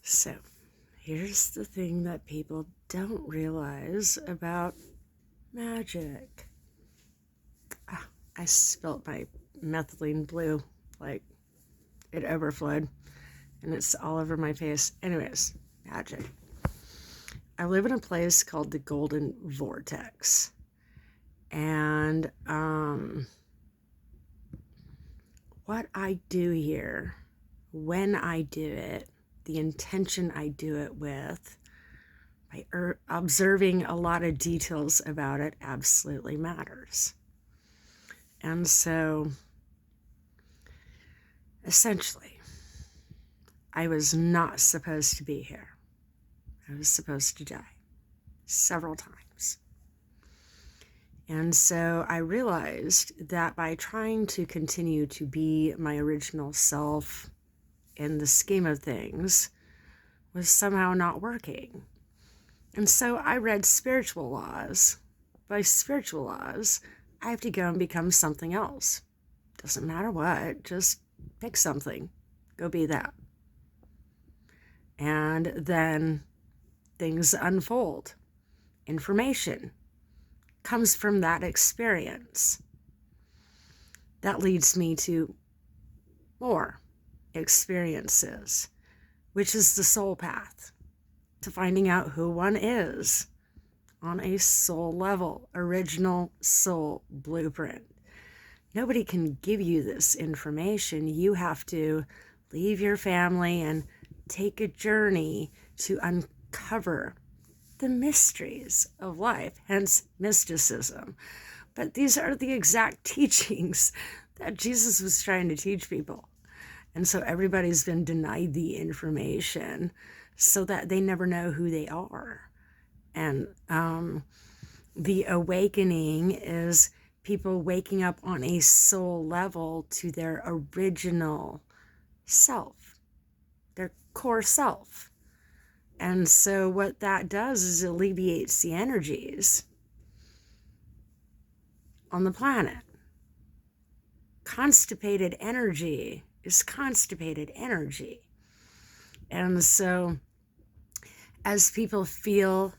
So, here's the thing that people don't realize about magic. I spilt my methylene blue, like it overflowed, and it's all over my face. Anyways, magic. I live in a place called the Golden Vortex, and what I do here, when I do it, the intention I do it with, by observing a lot of details about it, absolutely matters. And so, essentially, I was not supposed to be here. I was supposed to die several times. And so I realized that by trying to continue to be my original self in the scheme of things was somehow not working. And so I read spiritual laws. By spiritual laws, I have to go and become something else. Doesn't matter what, just pick something. Go be that. And then things unfold. Information comes from that experience. That leads me to more experiences, which is the soul path, to finding out who one is on a soul level, original soul blueprint. Nobody can give you this information. You have to leave your family and take a journey to uncover the mysteries of life, hence mysticism. But these are the exact teachings that Jesus was trying to teach people. And so everybody's been denied the information so that they never know who they are. And the awakening is people waking up on a soul level to their original self, their core self. And so what that does is alleviates the energies on the planet. Constipated energy is constipated energy. And so as people feel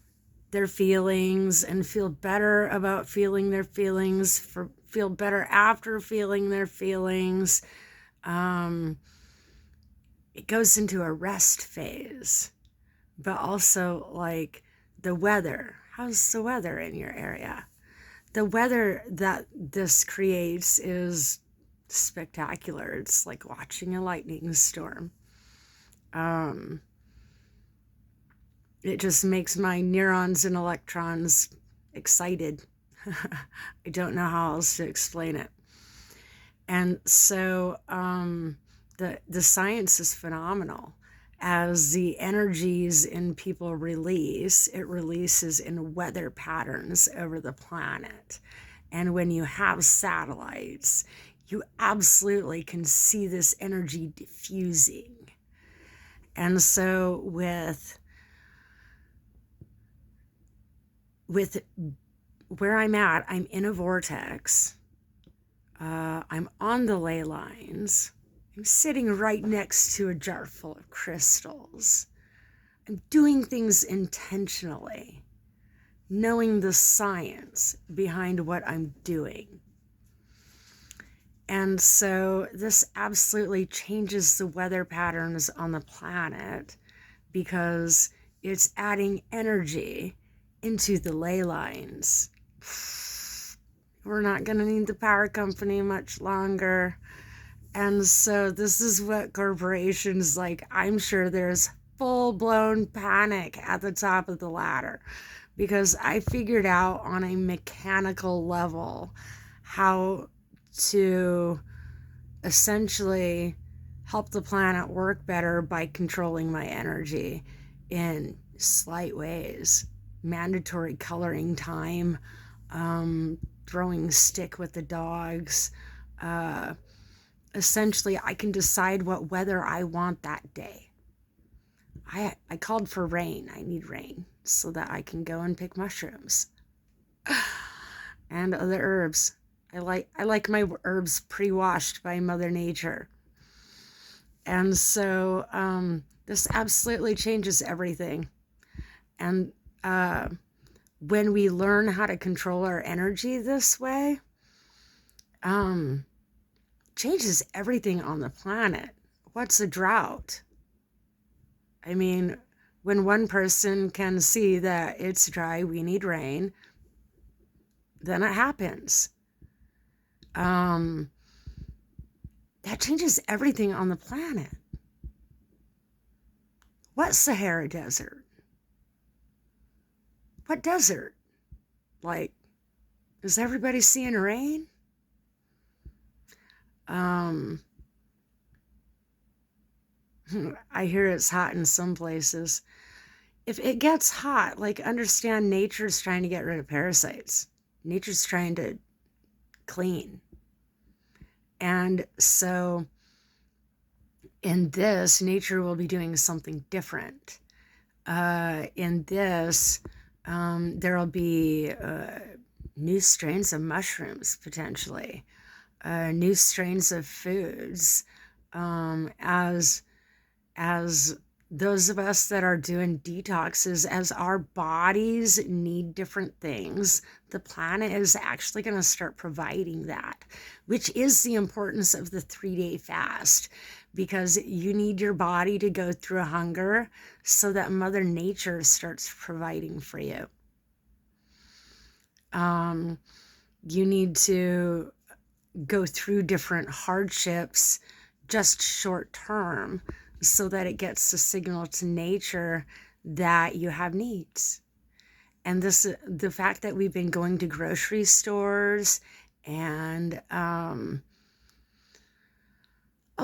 their feelings and feel better about feeling their feelings, feel better after feeling their feelings, it goes into a rest phase. But also, like, the weather. How's the weather in your area? The weather that this creates is spectacular. It's like watching a lightning storm. It just makes my neurons and electrons excited. I don't know how else to explain it. And so the science is phenomenal. As the energies in people release, it releases in weather patterns over the planet. And when you have satellites, you absolutely can see this energy diffusing. And so with where I'm at, I'm in a vortex. I'm on the ley lines. I'm sitting right next to a jar full of crystals. I'm doing things intentionally, knowing the science behind what I'm doing. And so this absolutely changes the weather patterns on the planet because it's adding energy into the ley lines. We're not going to need the power company much longer. And so this is what corporations like. I'm sure there's full-blown panic at the top of the ladder because I figured out on a mechanical level how to essentially help the planet work better by controlling my energy in slight ways. Mandatory coloring time, throwing stick with the dogs. Essentially, I can decide what weather I want that day. I called for rain. I need rain so that I can go and pick mushrooms and other herbs. I like my herbs pre-washed by Mother Nature. And so this absolutely changes everything. And when we learn how to control our energy this way, changes everything on the planet. What's a drought? I mean, when one person can see that it's dry, we need rain, then it happens. That changes everything on the planet. What Sahara Desert? What desert? Like, is everybody seeing rain? I hear it's hot in some places. If it gets hot, like, understand nature's trying to get rid of parasites. Nature's trying to clean. And so in this, nature will be doing something different. In this, there'll be new strains of mushrooms, potentially, new strains of foods, as those of us that are doing detoxes, as our bodies need different things, the planet is actually going to start providing that, which is the importance of the 3-day fast, because you need your body to go through a hunger so that Mother Nature starts providing for you. You need to go through different hardships just short term, so that it gets the signal to nature that you have needs. And the fact that we've been going to grocery stores and all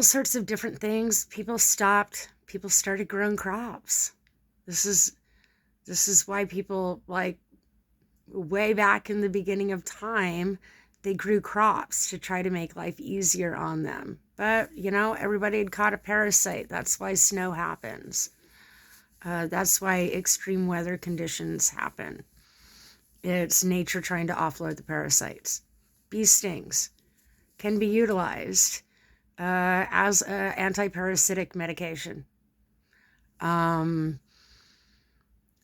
sorts of different things, people started growing crops. This is why people, like, way back in the beginning of time, they grew crops to try to make life easier on them. But, everybody had caught a parasite. That's why snow happens. That's why extreme weather conditions happen. It's nature trying to offload the parasites. Bee stings can be utilized as an anti-parasitic medication.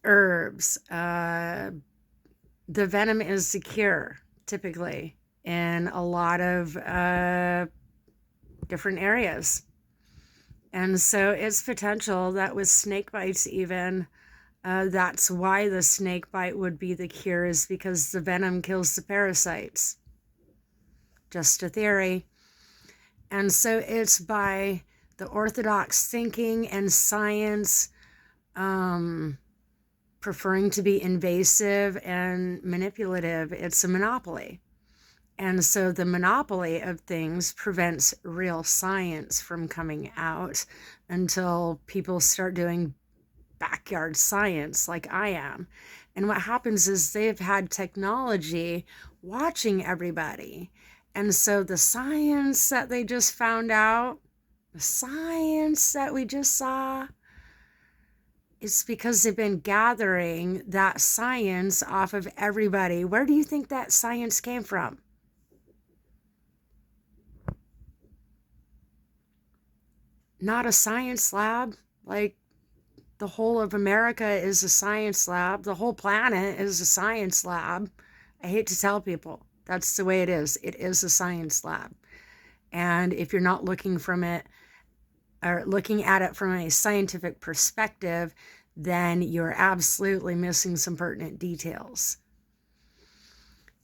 Herbs. The venom is the cure, typically, in a lot of different areas. And so it's potential that with snake bites even, that's why the snake bite would be the cure, is because the venom kills the parasites. Just a theory. And so it's by the orthodox thinking and science preferring to be invasive and manipulative. It's a monopoly. And so the monopoly of things prevents real science from coming out until people start doing backyard science like I am. And what happens is they've had technology watching everybody. And so the science that they just found out, the science that we just saw, it's because they've been gathering that science off of everybody. Where do you think that science came from? Not a science lab. Like, the whole of America is a science lab. The whole planet is a science lab. I hate to tell people, that's the way it is. It is a science lab. And if you're not looking from it, or looking at it from a scientific perspective, then you're absolutely missing some pertinent details.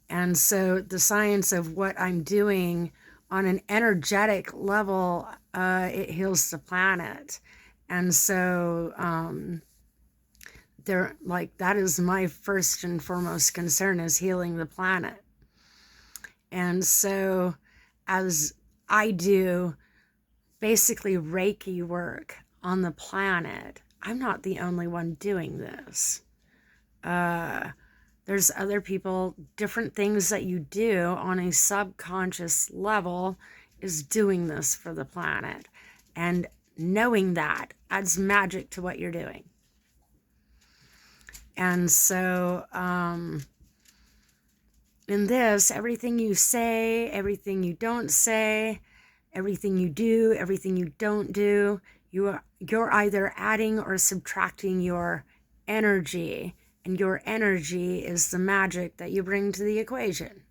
And so the science of what I'm doing on an energetic level, it heals the planet. And so that is my first and foremost concern, is healing the planet. And so as I do basically Reiki work on the planet, I'm not the only one doing this. There's other people, different things that you do on a subconscious level is doing this for the planet. And knowing that adds magic to what you're doing. And so in this, everything you say, everything you don't say, Everything you do, everything you don't do, you're either adding or subtracting your energy, and your energy is the magic that you bring to the equation.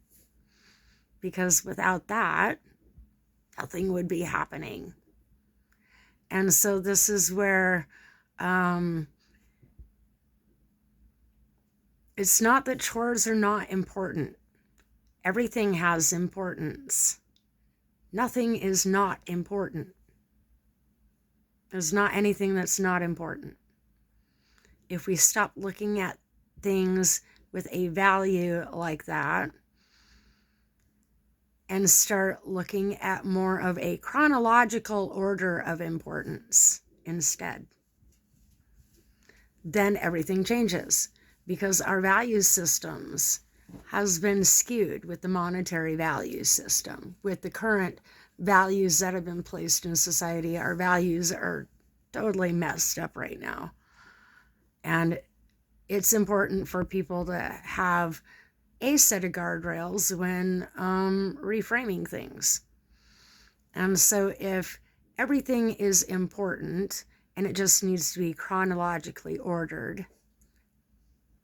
Because without that, nothing would be happening. And so this is where it's not that chores are not important. Everything has importance. Nothing is not important. There's not anything that's not important. If we stop looking at things with a value like that and start looking at more of a chronological order of importance instead, then everything changes, because our value systems has been skewed with the monetary value system. With the current values that have been placed in society, our values are totally messed up right now. And it's important for people to have a set of guardrails when reframing things. And so if everything is important and it just needs to be chronologically ordered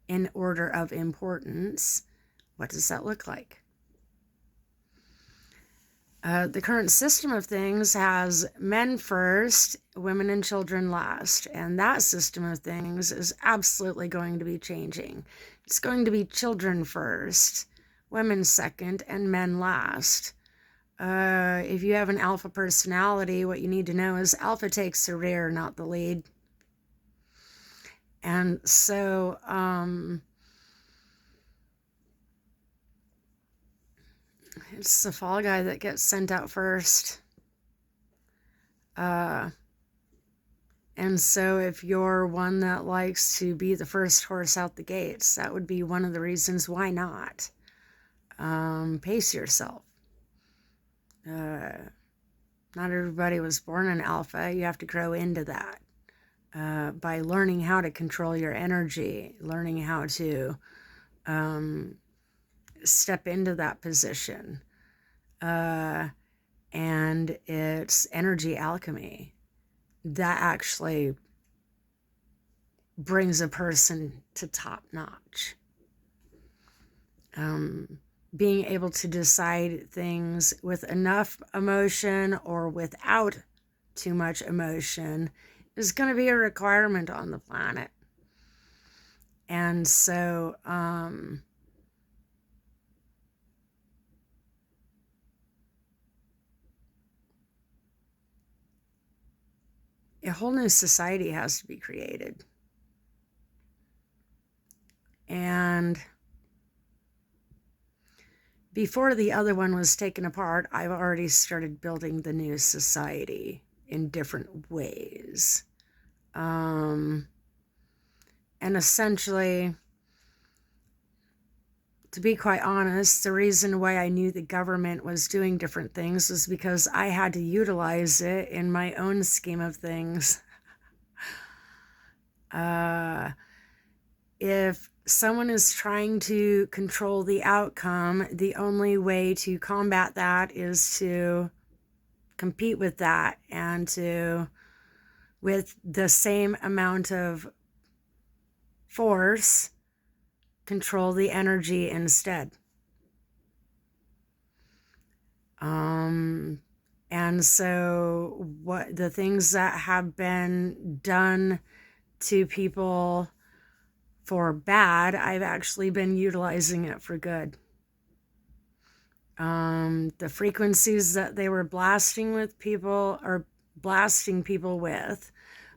in order of importance, what does that look like? The current system of things has men first, women and children last. And that system of things is absolutely going to be changing. It's going to be children first, women second, and men last. If you have an alpha personality, what you need to know is alpha takes the rear, not the lead. And so, it's the fall guy that gets sent out first. And so if you're one that likes to be the first horse out the gates, that would be one of the reasons why not. Pace yourself. Not everybody was born an alpha. You have to grow into that by learning how to control your energy, learning how to step into that position. And it's energy alchemy that actually brings a person to top notch. Being able to decide things with enough emotion or without too much emotion is going to be a requirement on the planet. And so, a whole new society has to be created. And before the other one was taken apart, I've already started building the new society in different ways. And essentially, to be quite honest, the reason why I knew the government was doing different things was because I had to utilize it in my own scheme of things. If someone is trying to control the outcome, the only way to combat that is to compete with that and to, with the same amount of force, control the energy instead. And so what the things that have been done to people for bad, I've actually been utilizing it for good. The frequencies that they were blasting people with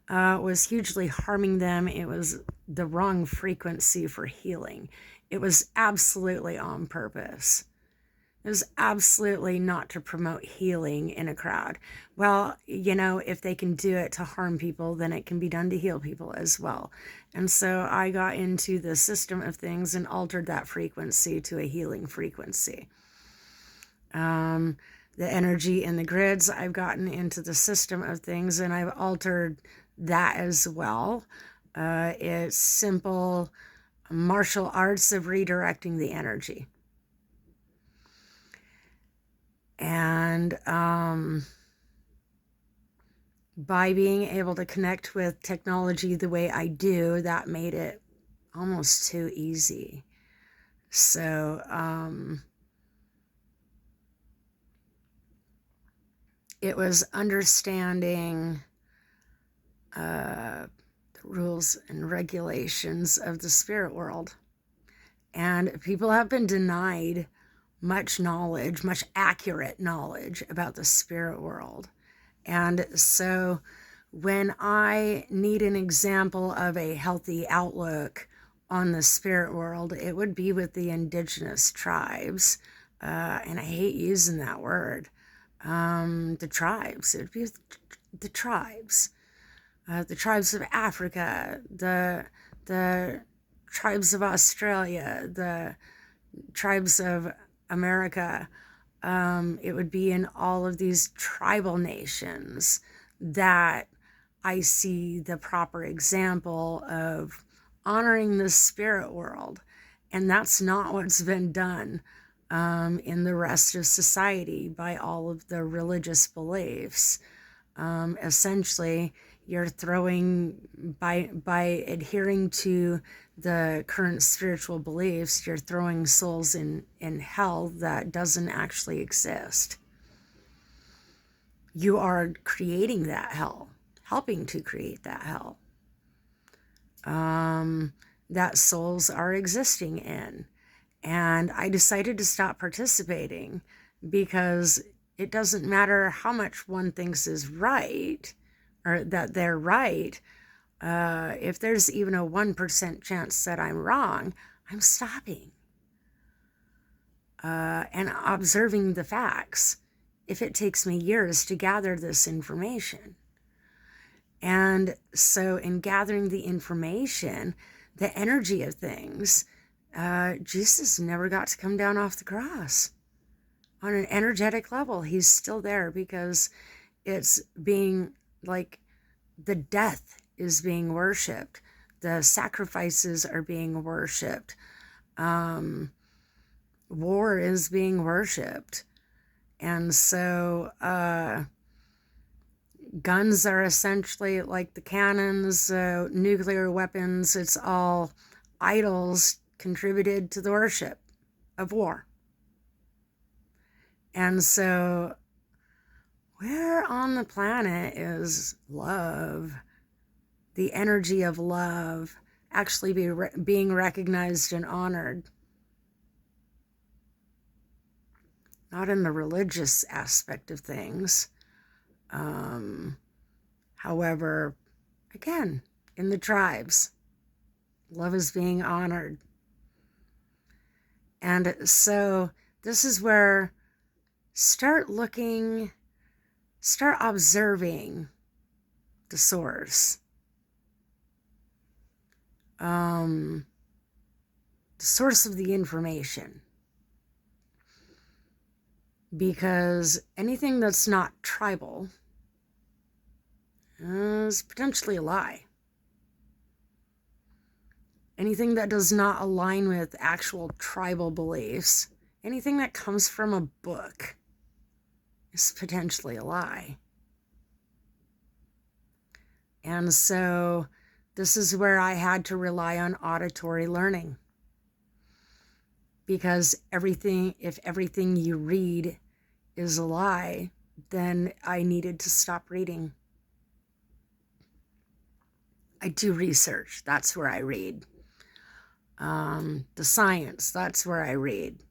was hugely harming them. It was the wrong frequency for healing. It was absolutely on purpose. It was absolutely not to promote healing in a crowd. Well, you know, if they can do it to harm people, then it can be done to heal people as well. And so I got into the system of things and altered that frequency to a healing frequency. The energy in the grids, I've gotten into the system of things and I've altered that as well. It's simple martial arts of redirecting the energy. And by being able to connect with technology the way I do, that made it almost too easy. So it was understanding the rules and regulations of the spirit world. And people have been denied much knowledge, much accurate knowledge about the spirit world. And so when I need an example of a healthy outlook on the spirit world, it would be with the indigenous tribes. And I hate using that word. The tribes. It would be the tribes. The tribes of Africa, the tribes of Australia, the tribes of America. It would be in all of these tribal nations that I see the proper example of honoring the spirit world. And that's not what's been done in the rest of society by all of the religious beliefs. Essentially, you're throwing, by adhering to the current spiritual beliefs, you're throwing souls in hell that doesn't actually exist. You are creating that hell, helping to create that hell, that souls are existing in. And I decided to stop participating because it doesn't matter how much one thinks is right, or that they're right. If there's even a 1% chance that I'm wrong, I'm stopping and observing the facts if it takes me years to gather this information. And so in gathering the information, the energy of things, Jesus never got to come down off the cross. On an energetic level, he's still there because it's being like the death is being worshipped. The sacrifices are being worshipped. War is being worshipped. And so guns are essentially like the cannons, nuclear weapons. It's all idols contributed to the worship of war. And so where on the planet is love, the energy of love, actually being recognized and honored? Not in the religious aspect of things. However, again, in the tribes, love is being honored. And so this is where start observing the source. The source of the information. Because anything that's not tribal is potentially a lie. Anything that does not align with actual tribal beliefs, anything that comes from a book, is potentially a lie. And so this is where I had to rely on auditory learning. Because if everything you read is a lie, then I needed to stop reading. I do research, that's where I read. The science, that's where I read.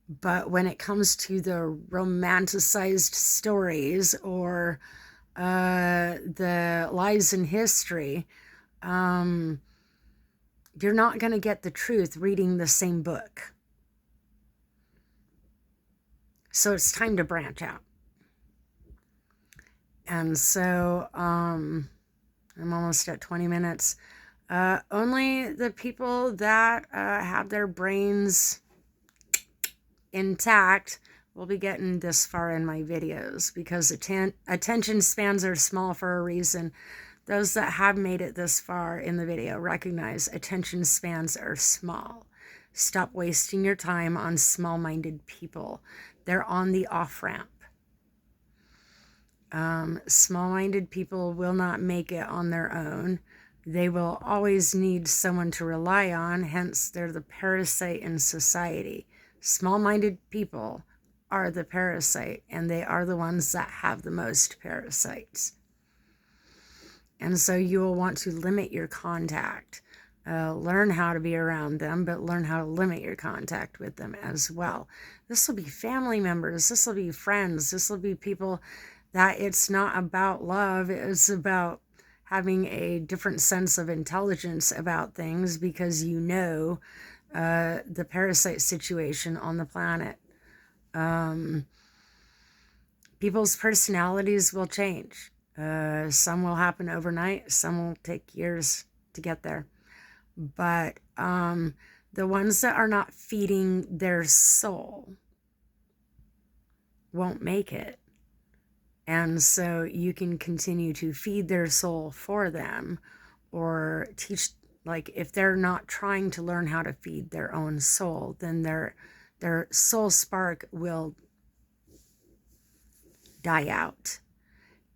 But when it comes to the romanticized stories or the lies in history, you're not going to get the truth reading the same book. So it's time to branch out. And so I'm almost at 20 minutes. Only the people that have their brains intact will be getting this far in my videos, because attention spans are small for a reason. Those that have made it this far in the video recognize attention spans are small. Stop wasting your time on small-minded people. They're on the off-ramp. Small-minded people will not make it on their own. They will always need someone to rely on, hence they're the parasite in society. Small-minded people are the parasite, and they are the ones that have the most parasites. And so you will want to limit your contact. Learn how to be around them, but learn how to limit your contact with them as well. This will be family members. This will be friends. This will be people that it's not about love. It's about having a different sense of intelligence about things, because you know the parasite situation on the planet. People's personalities will change. Some will happen overnight. Some will take years to get there. But the ones that are not feeding their soul won't make it. And so you can continue to feed their soul for them, or teach, like if they're not trying to learn how to feed their own soul, then their soul spark will die out.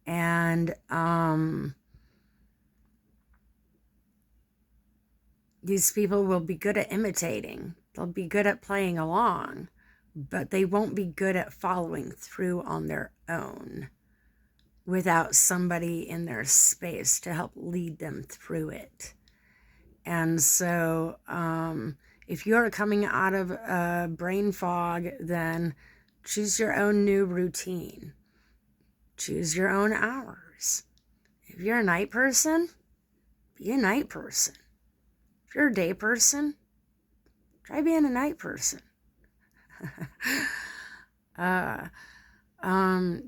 And these people will be good at imitating. They'll be good at playing along, but they won't be good at following through on their own without somebody in their space to help lead them through it. And so if you're coming out of a brain fog, then choose your own new routine. Choose your own hours. If you're a night person, be a night person. If you're a day person, try being a night person.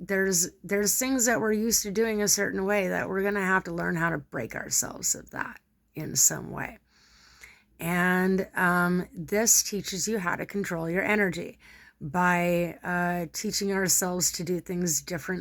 There's things that we're used to doing a certain way that we're going to have to learn how to break ourselves of that in some way. And this teaches you how to control your energy by teaching ourselves to do things differently.